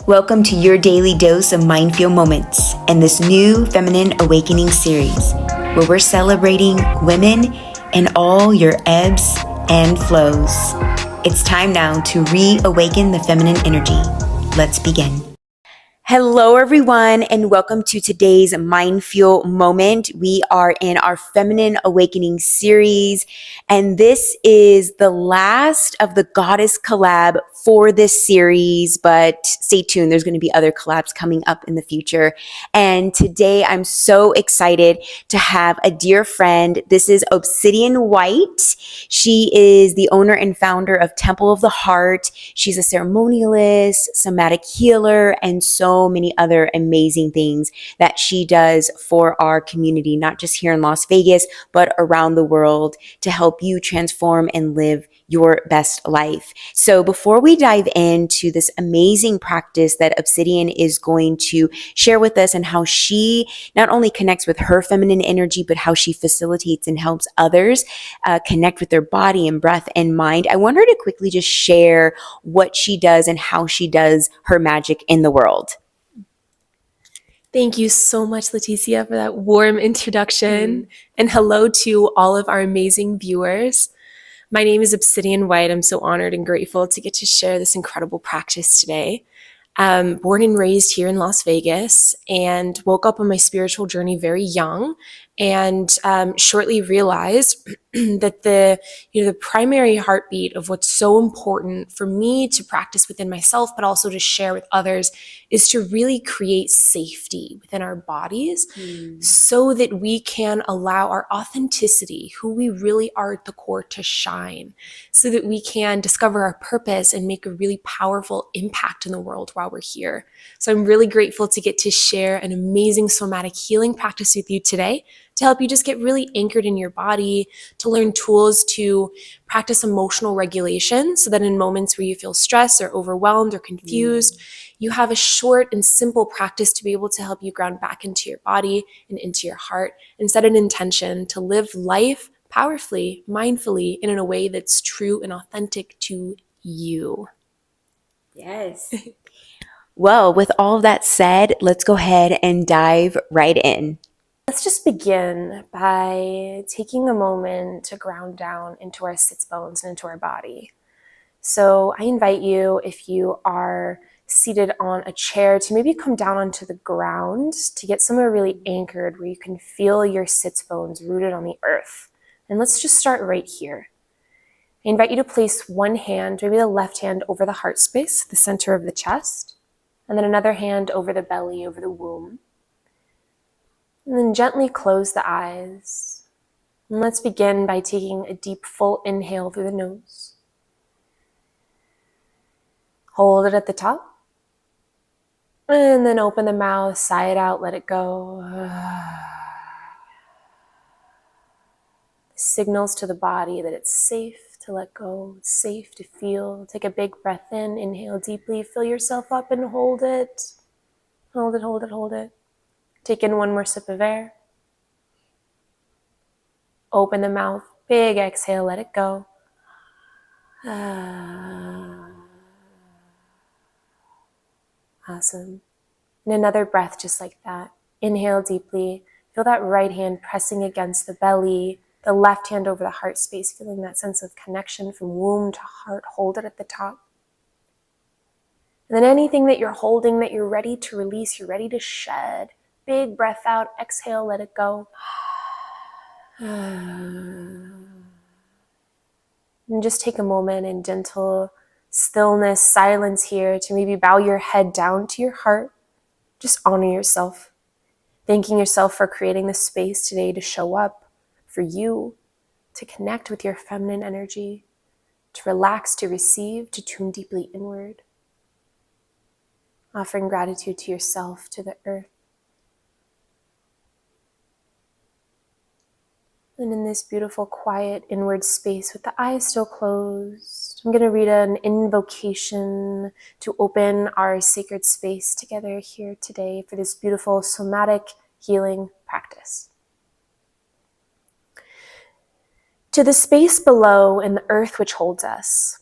Welcome to your daily dose of mindful moments and this new Feminine Awakening series, where we're celebrating women and all your ebbs and flows. It's time now to reawaken the feminine energy. Let's begin. Hello, everyone, and welcome to today's Mindful Moment. We are in our Feminine Awakening series, and this is the last of the Goddess Collab for this series, but stay tuned. There's going to be other collabs coming up in the future. And today I'm so excited to have a dear friend. This is Obsidian White. She is the owner and founder of Temple of the Heart. She's a ceremonialist, somatic healer, and so many other amazing things that she does for our community, not just here in Las Vegas, but around the world to help you transform and live your best life. So before we dive into this amazing practice that Obsidian is going to share with us and how she not only connects with her feminine energy, but how she facilitates and helps others connect with their body and breath and mind, I want her to quickly just share what she does and how she does her magic in the world. Thank you so much, Leticia, for that warm introduction. And hello to all of our amazing viewers. My name is Obsidian White. I'm so honored and grateful to get to share this incredible practice today. Born and raised here in Las Vegas, and woke up on my spiritual journey very young, and shortly realized that the primary heartbeat of what's so important for me to practice within myself, but also to share with others, is to really create safety within our bodies so that we can allow our authenticity, who we really are at the core, to shine, so that we can discover our purpose and make a really powerful impact in the world while we're here. So I'm really grateful to get to share an amazing somatic healing practice with you today to help you just get really anchored in your body, to learn tools to practice emotional regulation so that in moments where you feel stressed or overwhelmed or confused, you have a short and simple practice to be able to help you ground back into your body and into your heart and set an intention to live life powerfully, mindfully, and in a way that's true and authentic to you. Yes. Well, with all of that said, let's go ahead and dive right in. Let's just begin by taking a moment to ground down into our sits bones and into our body. So I invite you, if you are seated on a chair, to maybe come down onto the ground to get somewhere really anchored where you can feel your sits bones rooted on the earth. And let's just start right here. I invite you to place one hand, maybe the left hand, over the heart space, the center of the chest, and then another hand over the belly, over the womb. And then gently close the eyes. And let's begin by taking a deep, full inhale through the nose. Hold it at the top. And then open the mouth, sigh it out, let it go. Signals to the body that it's safe to let go, it's safe to feel. Take a big breath in, inhale deeply, fill yourself up and hold it. Hold it, hold it, hold it. Take in one more sip of air. Open the mouth, big exhale, let it go. Awesome. And another breath just like that. Inhale deeply. Feel that right hand pressing against the belly, the left hand over the heart space, feeling that sense of connection from womb to heart. Hold it at the top. And then anything that you're holding that you're ready to release, you're ready to shed. Big breath out, exhale, let it go. And just take a moment in gentle stillness, silence here to maybe bow your head down to your heart. Just honor yourself, thanking yourself for creating this space today to show up for you, to connect with your feminine energy, to relax, to receive, to tune deeply inward. Offering gratitude to yourself, to the earth. And in this beautiful, quiet, inward space with the eyes still closed, I'm going to read an invocation to open our sacred space together here today for this beautiful somatic healing practice. To the space below in the earth which holds us,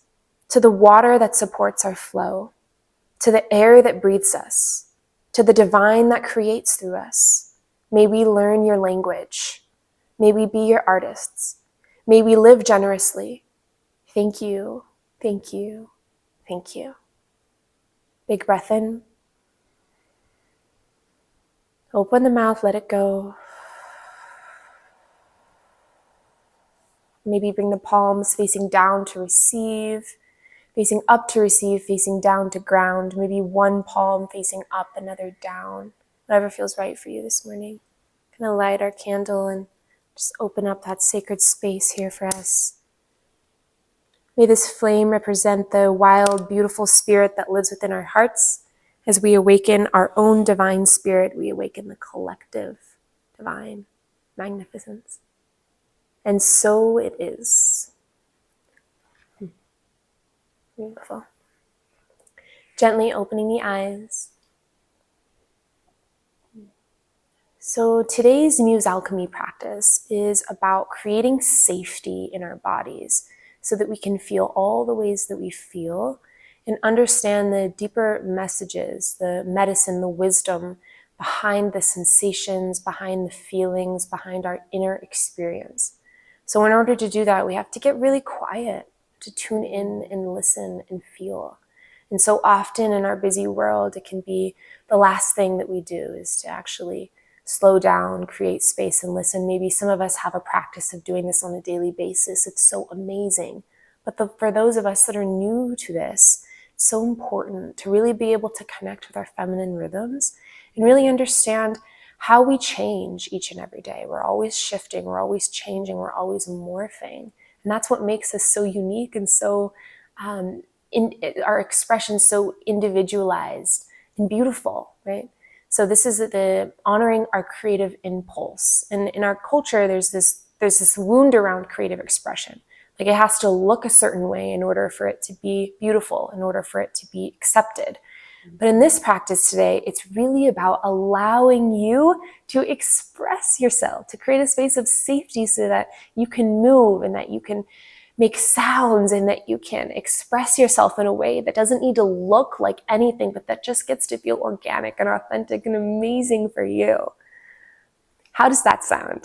to the water that supports our flow, to the air that breathes us, to the divine that creates through us. May we learn your language. May we be your artists. May we live generously. Thank you, thank you, thank you. Big breath in. Open the mouth, let it go. Maybe bring the palms facing down to receive, facing up to receive, facing down to ground. Maybe one palm facing up, another down. Whatever feels right for you this morning. Gonna light our candle and just open up that sacred space here for us. May this flame represent the wild, beautiful spirit that lives within our hearts. As we awaken our own divine spirit, we awaken the collective divine magnificence. And so it is. Beautiful. Gently opening the eyes. So today's Muse Alchemy practice is about creating safety in our bodies so that we can feel all the ways that we feel and understand the deeper messages, the medicine, the wisdom behind the sensations, behind the feelings, behind our inner experience. So in order to do that, we have to get really quiet, to tune in and listen and feel. And so often in our busy world, it can be the last thing that we do is to actually slow down, create space, and listen. Maybe some of us have a practice of doing this on a daily basis. It's so amazing. But for those of us that are new to this, it's so important to really be able to connect with our feminine rhythms and really understand how we change each and every day. We're always shifting, we're always changing, we're always morphing. And that's what makes us so unique and so, our expression so individualized and beautiful, right? So this is the honoring our creative impulse. And in our culture, there's this wound around creative expression. Like it has to look a certain way in order for it to be beautiful, in order for it to be accepted. But in this practice today, it's really about allowing you to express yourself, to create a space of safety so that you can move and that you can make sounds and that you can express yourself in a way that doesn't need to look like anything, but that just gets to feel organic and authentic and amazing for you. How does that sound?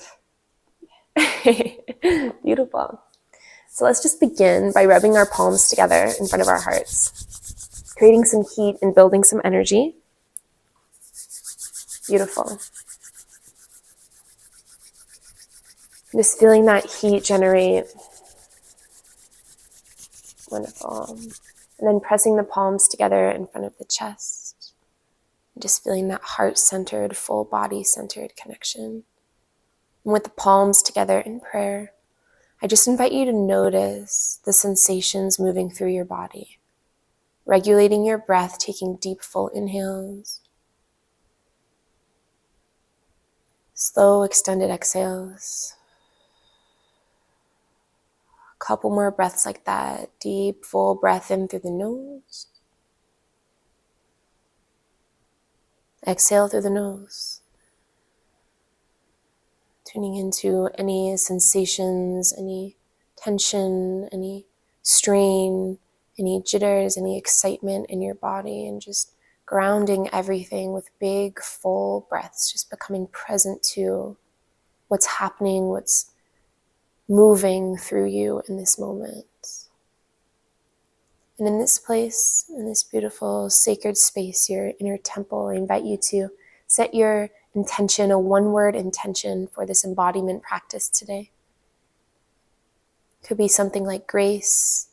Beautiful. So let's just begin by rubbing our palms together in front of our hearts, creating some heat and building some energy. Beautiful. Just feeling that heat generate. Wonderful. And then pressing the palms together in front of the chest. Just feeling that heart-centered, full body-centered connection. And with the palms together in prayer, I just invite you to notice the sensations moving through your body. Regulating your breath, taking deep, full inhales. Slow, extended exhales. A couple more breaths like that. Deep, full breath in through the nose. Exhale through the nose. Tuning into any sensations, any tension, any strain, any jitters, any excitement in your body, and just grounding everything with big, full breaths, just becoming present to what's happening, what's moving through you in this moment. And in this place, in this beautiful sacred space, your inner temple, I invite you to set your intention, a one-word intention for this embodiment practice today. Could be something like grace,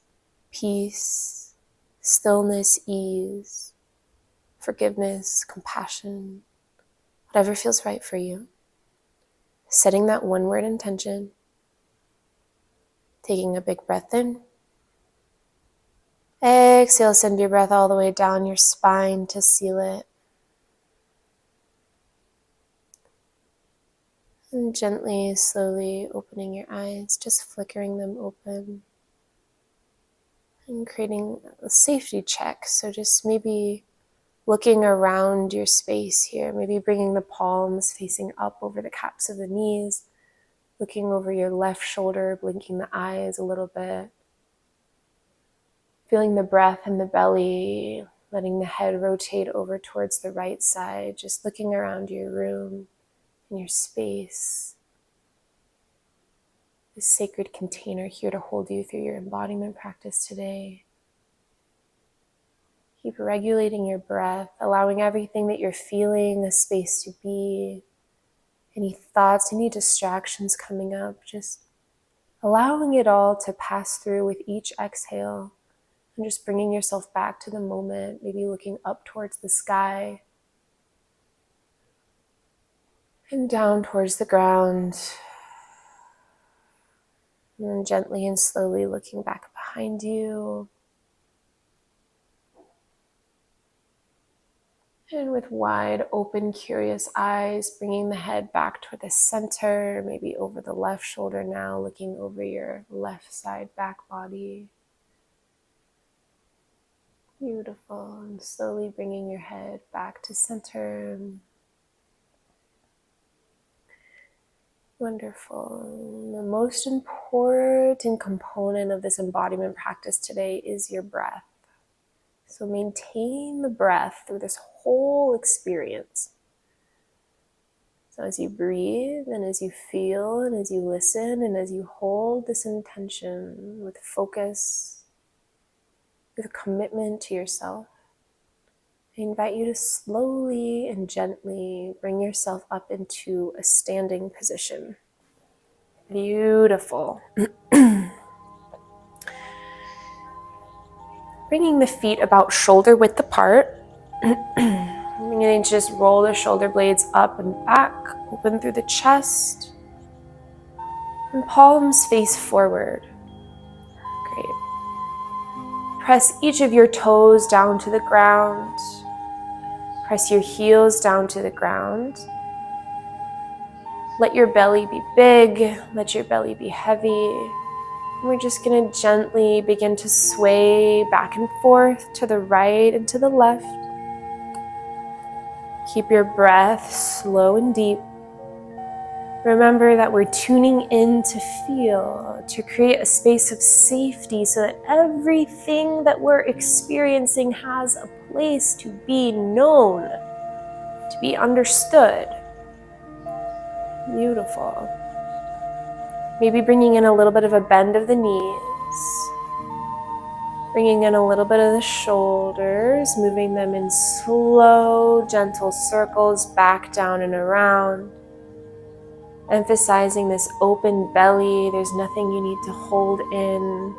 peace, stillness, ease, forgiveness, compassion, whatever feels right for you. Setting that one-word intention, taking a big breath in. Exhale, send your breath all the way down your spine to seal it. And gently, slowly opening your eyes, just flickering them open. And creating a safety check. So just maybe looking around your space here, maybe bringing the palms facing up over the caps of the knees, looking over your left shoulder, blinking the eyes a little bit. Feeling the breath in the belly, letting the head rotate over towards the right side, just looking around your room and your space. This sacred container here to hold you through your embodiment practice today. Keep regulating your breath, allowing everything that you're feeling a space to be. Any thoughts, any distractions coming up, just allowing it all to pass through with each exhale. And just bringing yourself back to the moment, maybe looking up towards the sky and down towards the ground. And then gently and slowly looking back behind you. And with wide open, curious eyes, bringing the head back toward the center, maybe over the left shoulder now, looking over your left side back body. Beautiful. And slowly bringing your head back to center. Wonderful. The most important component of this embodiment practice today is your breath. So maintain the breath through this whole experience. So as you breathe and as you feel and as you listen and as you hold this intention with focus, with a commitment to yourself, I invite you to slowly and gently bring yourself up into a standing position. Beautiful. Bringing the feet about shoulder width apart. I'm going to just roll the shoulder blades up and back, open through the chest, and palms face forward. Great. Press each of your toes down to the ground. Press your heels down to the ground. Let your belly be big. Let your belly be heavy. And we're just going to gently begin to sway back and forth to the right and to the left. Keep your breath slow and deep. Remember that we're tuning in to feel, to create a space of safety so that everything that we're experiencing has a place to be known, to be understood. Beautiful. Maybe bringing in a little bit of a bend of the knees. Bringing in a little bit of the shoulders, moving them in slow, gentle circles back, down, and around. Emphasizing this open belly. There's nothing you need to hold in.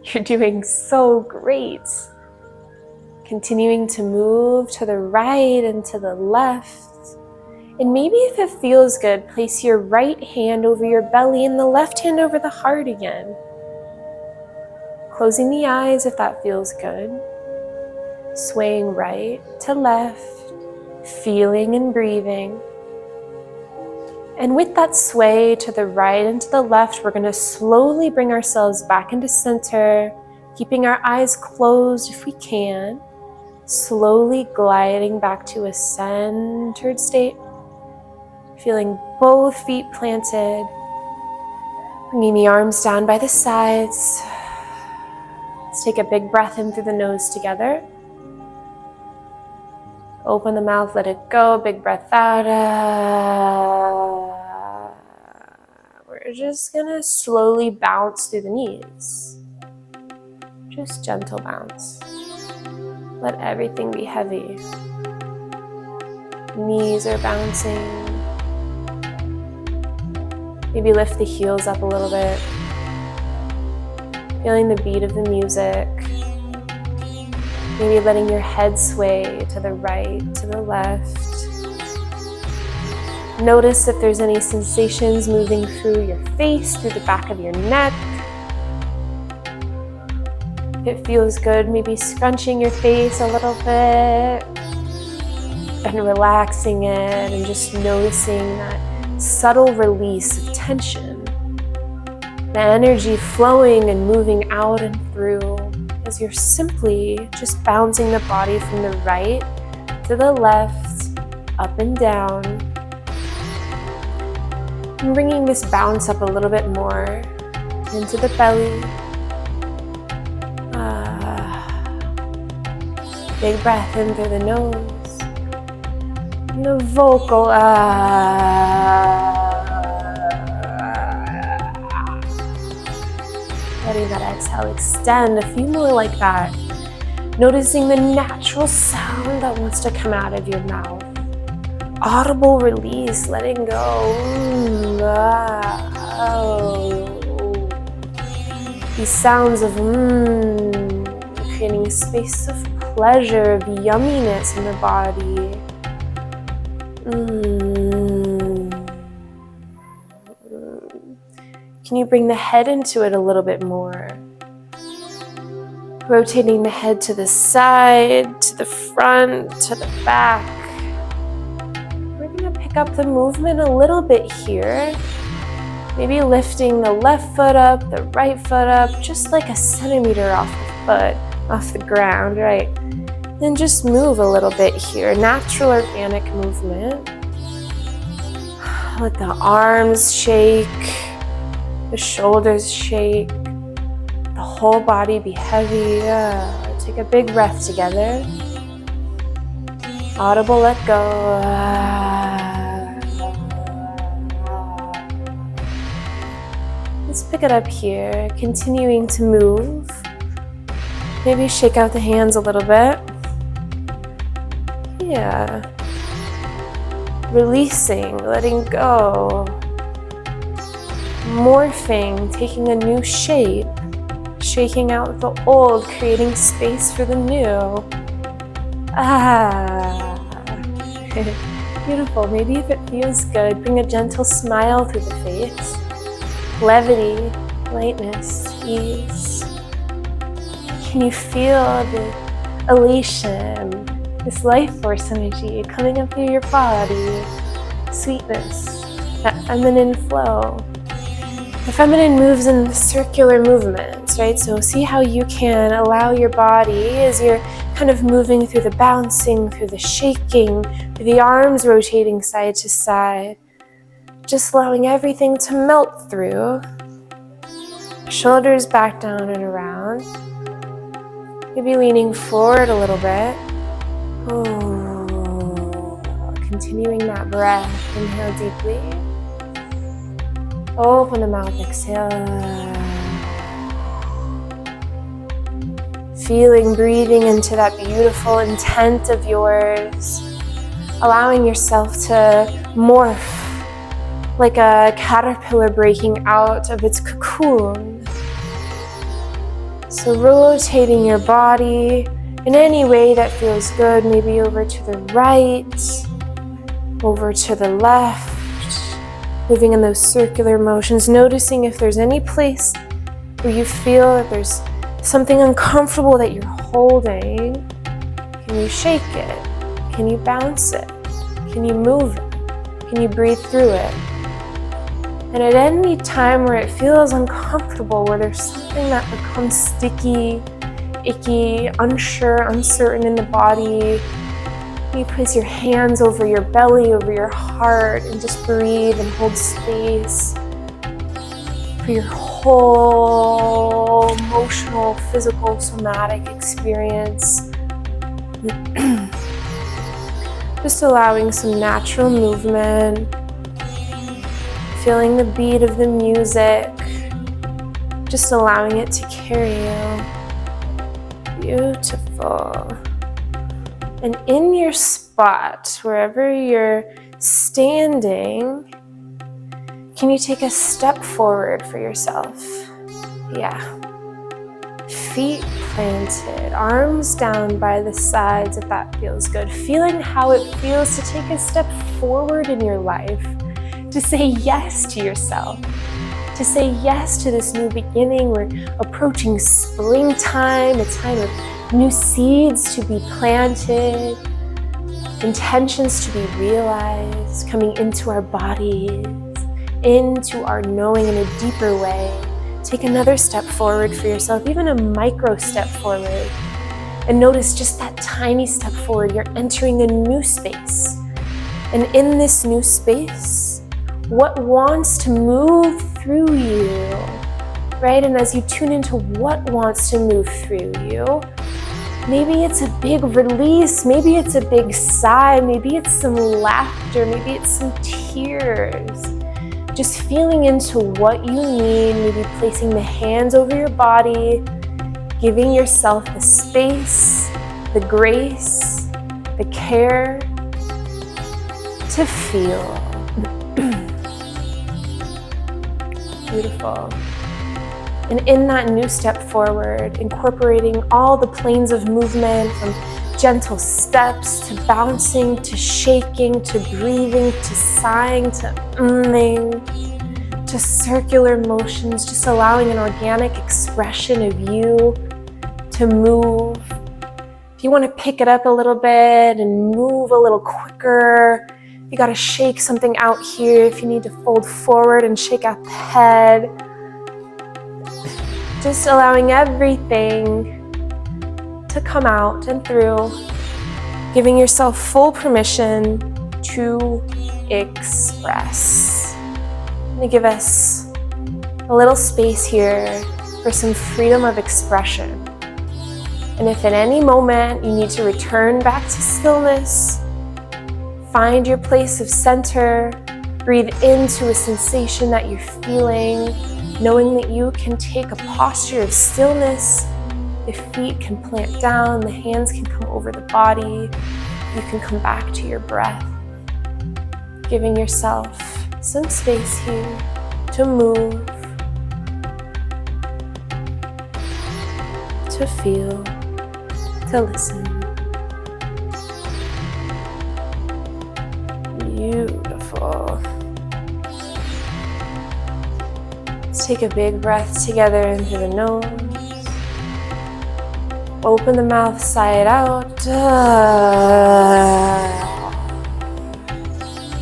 You're doing so great. Continuing to move to the right and to the left. And maybe if it feels good, place your right hand over your belly and the left hand over the heart again. Closing the eyes if that feels good. Swaying right to left, feeling and breathing. And with that sway to the right and to the left, we're going to slowly bring ourselves back into center, keeping our eyes closed if we can, slowly gliding back to a centered state, feeling both feet planted, bringing the arms down by the sides. Let's take a big breath in through the nose together. Open the mouth, let it go, big breath out. We're just gonna slowly bounce through the knees. Just gentle bounce. Let everything be heavy. Knees are bouncing. Maybe lift the heels up a little bit. Feeling the beat of the music. Maybe letting your head sway to the right, to the left. Notice if there's any sensations moving through your face, through the back of your neck. If it feels good, maybe scrunching your face a little bit and relaxing it and just noticing that subtle release of tension. The energy flowing and moving out and through as you're simply just bouncing the body from the right to the left, up and down. And bringing this bounce up a little bit more into the belly. Big breath in through the nose. And the vocal letting that exhale extend. A few more like that. Noticing the natural sound that wants to come out of your mouth. Audible release, letting go. These sounds of creating a space of pleasure, of yumminess in the body. Can you bring the head into it a little bit more? Rotating the head to the side, to the front, to the back. We're going to pick up the movement a little bit here. Maybe lifting the left foot up, the right foot up, just like a centimeter off the foot, off the ground, right? Then just move a little bit here. Natural, organic movement. Let the arms shake, the shoulders shake, the whole body be heavy. Take a big breath together. Audible, let go. Let's pick it up here, continuing to move. Maybe shake out the hands a little bit. Yeah. Releasing, letting go. Morphing, taking a new shape. Shaking out the old, creating space for the new. Beautiful. Maybe if it feels good, bring a gentle smile through the face. Levity, lightness, ease. Can you feel the elation, this life force energy coming up through your body? Sweetness, that feminine flow. The feminine moves in circular movements, right? So see how you can allow your body as you're kind of moving through the bouncing, through the shaking, through the arms rotating side to side. Just allowing everything to melt through. Shoulders back down and around. Maybe leaning forward a little bit. Continuing that breath. Inhale deeply. Open the mouth, exhale. Feeling, breathing into that beautiful intent of yours. Allowing yourself to morph like a caterpillar breaking out of its cocoon. So rotating your body in any way that feels good, maybe over to the right, over to the left, moving in those circular motions, noticing if there's any place where you feel that there's something uncomfortable that you're holding. Can you shake it? Can you bounce it? Can you move it? Can you breathe through it? And at any time where it feels uncomfortable, where there's something that becomes sticky, icky, unsure, uncertain in the body, you place your hands over your belly, over your heart, and just breathe and hold space for your whole emotional, physical, somatic experience. Just allowing some natural movement. Feeling the beat of the music, just allowing it to carry you. Beautiful. And in your spot, wherever you're standing, can you take a step forward for yourself? Yeah. Feet planted, arms down by the sides if that feels good. Feeling how it feels to take a step forward in your life. To say yes to yourself, to say yes to this new beginning. We're approaching springtime, a time of new seeds to be planted, intentions to be realized, coming into our bodies, into our knowing in a deeper way. Take another step forward for yourself, even a micro step forward, and notice just that tiny step forward. You're entering a new space, and in this new space, what wants to move through you, right? And as you tune into what wants to move through you, Maybe it's a big release, maybe it's a big sigh, maybe it's some laughter, maybe it's some tears. Just feeling into what you need, maybe placing the hands over your body, giving yourself the space, the grace, the care to feel. Beautiful. And in that new step forward, incorporating all the planes of movement, from gentle steps to bouncing to shaking to breathing to sighing to to circular motions, just allowing an organic expression of you to move. If you want to pick it up a little bit and move a little quicker, you got to shake something out here. If you need to fold forward and shake out the head, just allowing everything to come out and through, giving yourself full permission to express. I'm going to give us a little space here for some freedom of expression. And if at any moment you need to return back to stillness, find your place of center, breathe into a sensation that you're feeling, knowing that you can take a posture of stillness. The feet can plant down, the hands can come over the body. You can come back to your breath, giving yourself some space here to move, to feel, to listen. Beautiful. Let's take a big breath together in through the nose. Open the mouth, sigh it out.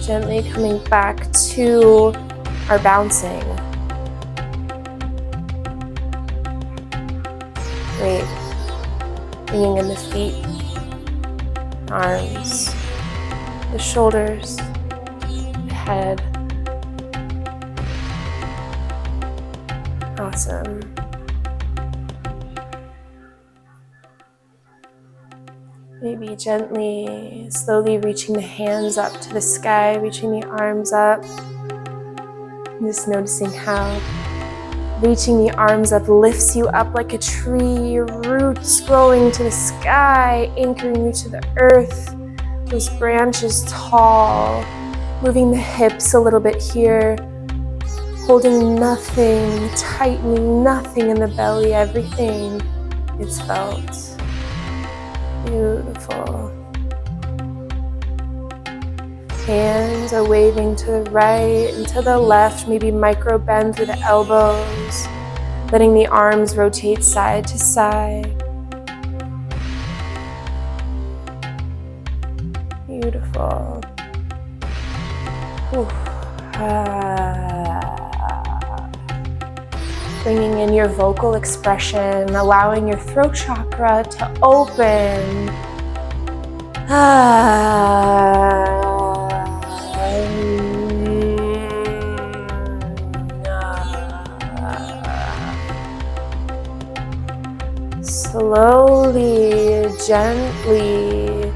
Gently coming back to our bouncing. Great. Bringing in the feet, arms, the shoulders, the head. Awesome. Maybe gently, slowly reaching the hands up to the sky, reaching the arms up. Just noticing how reaching the arms up lifts you up like a tree, your roots growing to the sky, anchoring you to the earth, those branches tall, moving the hips a little bit here, holding nothing, tightening nothing in the belly, everything is felt. Beautiful. Hands are waving to the right and to the left, maybe micro bend through the elbows, letting the arms rotate side to side. Beautiful. Bringing in your vocal expression, allowing your throat chakra to open. Slowly, gently,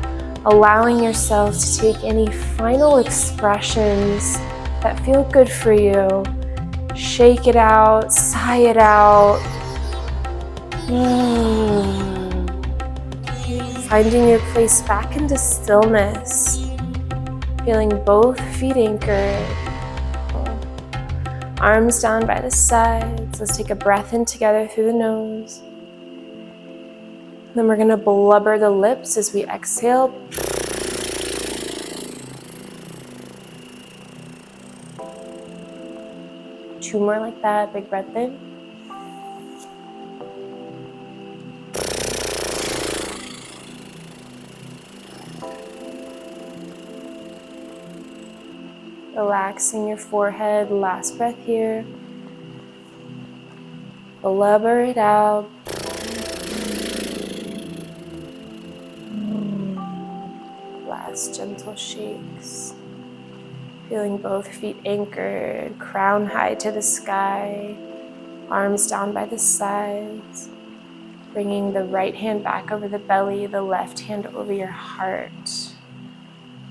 allowing yourself to take any final expressions that feel good for you. Shake it out, sigh it out. Finding your place back into stillness. Feeling both feet anchored. Arms down by the sides. Let's take a breath in together through the nose. Then we're going to blubber the lips as we exhale. Two more like that. Big breath in. Relaxing your forehead. Last breath here. Blubber it out. Last gentle shakes. Feeling both feet anchored, crown high to the sky, arms down by the sides. Bringing the right hand back over the belly, the left hand over your heart.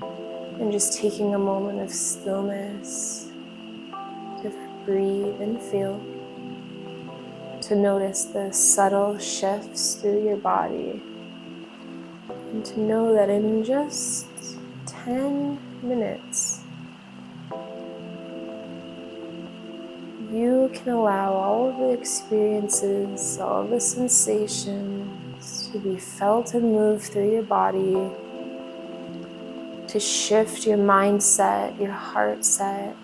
And just taking a moment of stillness to breathe and feel. To notice the subtle shifts through your body. And to know that in just 10 minutes, you can allow all of the experiences, all of the sensations to be felt and moved through your body, to shift your mindset, your heart set,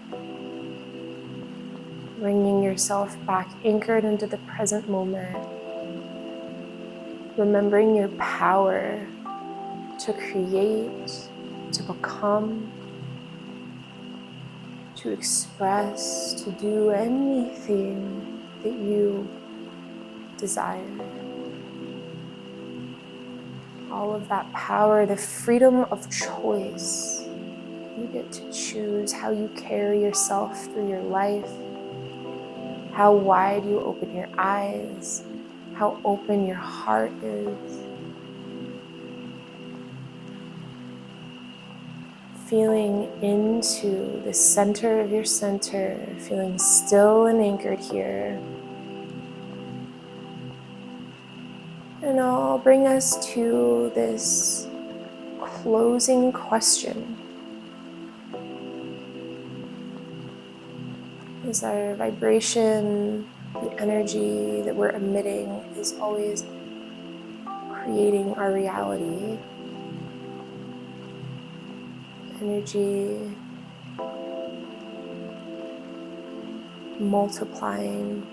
bringing yourself back anchored into the present moment, remembering your power to create, to become, to express, to do anything that you desire. All of that power, the freedom of choice. You get to choose how you carry yourself through your life, how wide you open your eyes, how open your heart is. Feeling into the center of your center, feeling still and anchored here. And I'll bring us to this closing question. Is our vibration, the energy that we're emitting, is always creating our reality. Energy multiplying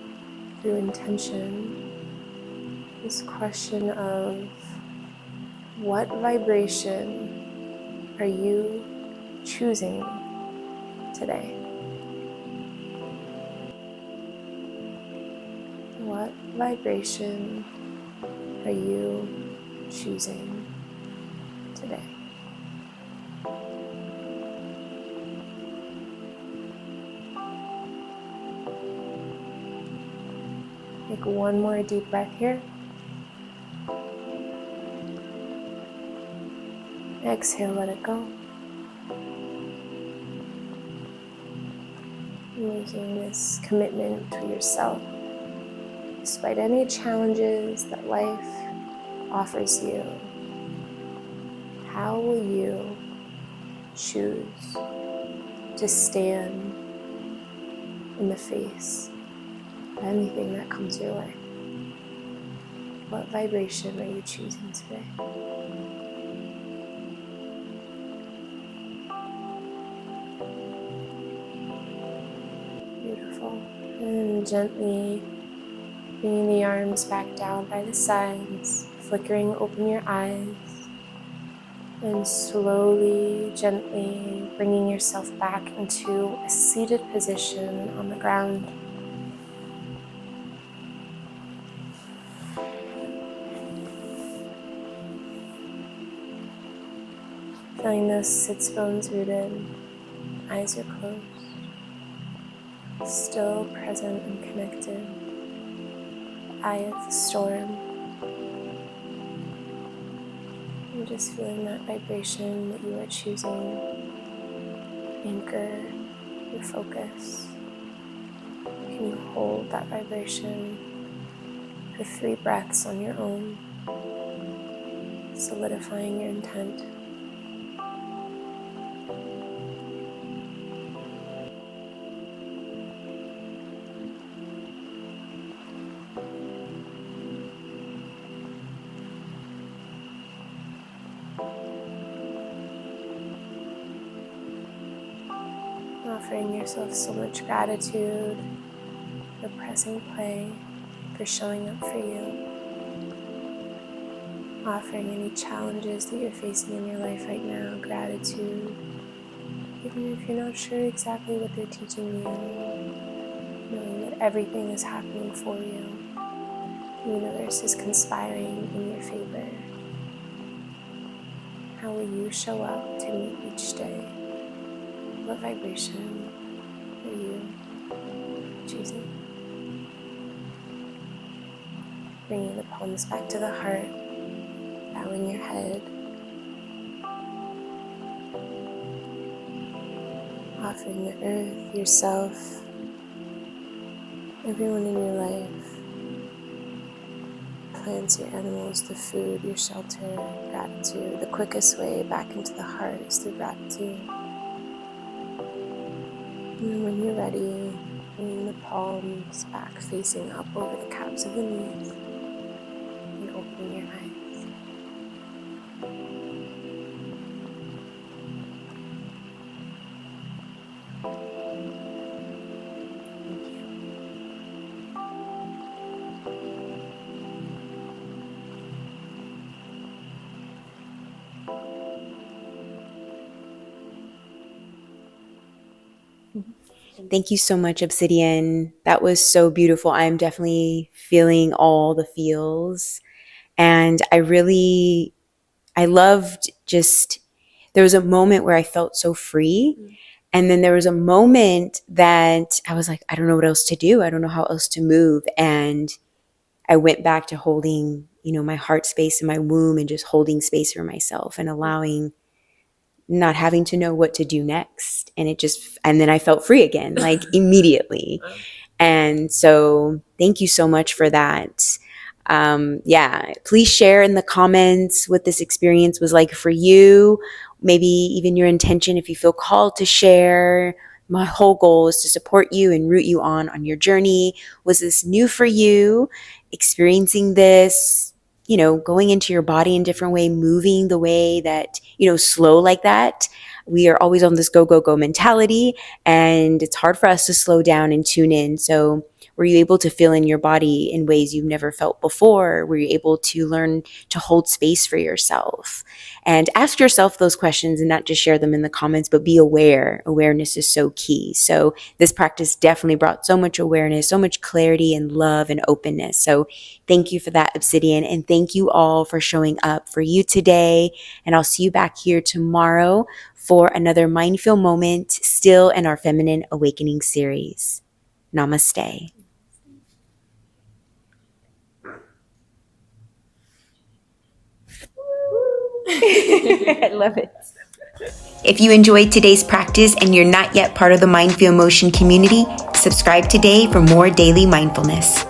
through intention. This question of what vibration are you choosing today? What vibration are you choosing today? Take one more deep breath here. Exhale, let it go. Making this commitment to yourself. Despite any challenges that life offers you, how will you choose to stand in the face of anything that comes your way? What vibration are you choosing today? Beautiful. And gently bringing the arms back down by the sides, flickering open your eyes, and slowly, gently bringing yourself back into a seated position on the ground. Feeling those sits bones rooted, eyes are closed, still present and connected. Eye of the storm. And just feeling that vibration that you are choosing. Anchor your focus. Can you hold that vibration for 3 breaths on your own, solidifying your intent. Offering yourself so much gratitude for pressing play, for showing up for you. Offering any challenges that you're facing in your life right now, gratitude. Even if you're not sure exactly what they're teaching you, knowing that everything is happening for you. The universe is conspiring in your favor. How will you show up to meet each day? What vibration are you choosing? Bringing the palms back to the heart, bowing your head, offering the earth, yourself, everyone in your life, plants, your animals, the food, your shelter, gratitude. The quickest way back into the heart is through gratitude. And then when you're ready, bring the palms back facing up over the calves of the knees and opening your eyes. Thank you so much, Obsidian. That was so beautiful. I'm definitely feeling all the feels. And I loved just, there was a moment where I felt so free. And then there was a moment that I was like, I don't know what else to do. I don't know how else to move. And I went back to holding, my heart space in my womb and just holding space for myself and allowing, not having to know what to do next. And then I felt free again, like immediately. And so thank you so much for that. Please share in the comments what this experience was like for you. Maybe even your intention if you feel called to share. My whole goal is to support you and root you on your journey. Was this new for you? Experiencing this, going into your body in a different way, moving the way that, slow like that. We are always on this go, go, go mentality, and it's hard for us to slow down and tune in. So were you able to feel in your body in ways you've never felt before? Were you able to learn to hold space for yourself? And ask yourself those questions and not just share them in the comments, but be aware. Awareness is so key. So this practice definitely brought so much awareness, so much clarity and love and openness. So thank you for that, Obsidian. And thank you all for showing up for you today. And I'll see you back here tomorrow for another mindful moment, still in our Feminine Awakening series. Namaste. I love it. If you enjoyed today's practice and you're not yet part of the Mind Feel Motion community, subscribe today for more daily mindfulness.